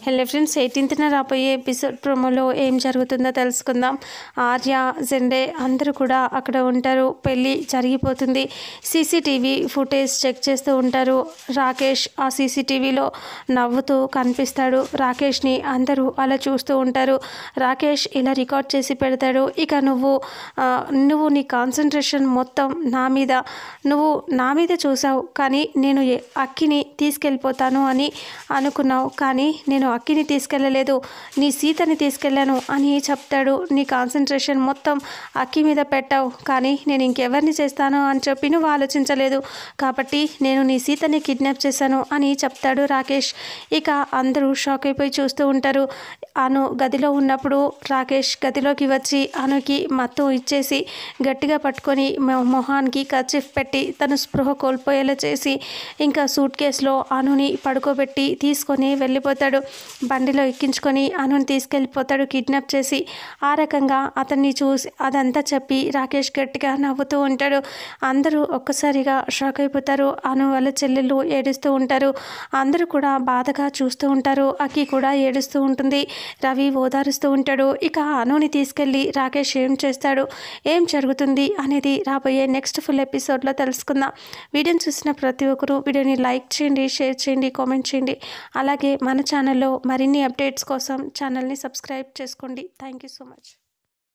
Hello friends, 18న రాబోయే episode ప్రోమోలో ఏం జరుగుతుందో తెలుసుకుందాం. ఆర్య, జెండే అందరూ కూడా అక్కడ ఉంటారు. పెళ్ళి జరిగిపోతుంది. సీసీటీవీ ఫుటేజ్ చెక్ చేస్తూ ఉంటారు. రాకేష్ ఆ సీసీటీవీలో నవ్వుతూ కనిపిస్తాడు. రాకేష్ని అందరూ అలా చూస్తూ ఉంటారు. రాకేష్ ఇలా రికార్డ్ చేసి పెడతాడు. ఇక నువ్వు నీ కాన్సన్ట్రేషన్ మొత్తం నువ్వు నా మీద చూసావు, కానీ నేను అక్కిని తీసుకెళ్ళిపోతాను అని అనుకున్నావు, కానీ నేను అక్కిని తీసుకెళ్ళలేదు, నీ సీతని తీసుకెళ్ళాను అని చెప్తాడు. నీ కాన్సన్ట్రేషన్ మొత్తం అక్కి మీద పెట్టావు, కానీ నేను ఇంకెవరిని చేస్తాను అని చెప్పి నువ్వు ఆలోచించలేదు, కాబట్టి నేను నీ సీతని కిడ్నాప్ చేశాను అని చెప్తాడు రాకేష్. ఇక అందరూ షాక్ అయిపోయి చూస్తూ ఉంటారు. అను గదిలో ఉన్నప్పుడు రాకేష్ గదిలోకి వచ్చి అనుకి మత్తు ఇచ్చేసి గట్టిగా పట్టుకొని మొహానికి కర్చీఫ్ పెట్టి తను స్పృహ కోల్పోయేలా చేసి ఇంకా సూట్ కేసులో అనుని పడుకోబెట్టి తీసుకొని వెళ్ళిపోతాడు. బండిలో ఎక్కించుకొని అనుని తీసుకెళ్ళిపోతాడు కిడ్నాప్ చేసి. ఆ రకంగా అతన్ని చూసి అదంతా చెప్పి రాకేష్ గట్టిగా నవ్వుతూ ఉంటాడు. అందరూ ఒక్కసారిగా షాక్ అయిపోతారు. అను వాళ్ళ చెల్లెళ్ళు ఏడుస్తూ ఉంటారు. అందరూ కూడా బాధగా చూస్తూ ఉంటారు. అక్కి కూడా ఏడుస్తూ ఉంటుంది. రవి ఓదారుస్తూ ఉంటాడు. ఇక అనుని తీసుకెళ్ళి రాకేష్ ఏం చేస్తాడు, ఏం జరుగుతుంది అనేది రాబోయే నెక్స్ట్ ఫుల్ ఎపిసోడ్లో తెలుసుకుందాం. వీడియోని చూసిన ప్రతి ఒక్కరూ వీడియోని లైక్ చేయండి, షేర్ చేయండి, కామెంట్ చేయండి. అలాగే మన ఛానల్లో మరిన్ని అప్డేట్స్ కోసం ఛానల్ని సబ్స్క్రైబ్ చేసుకోండి. Thank you so much.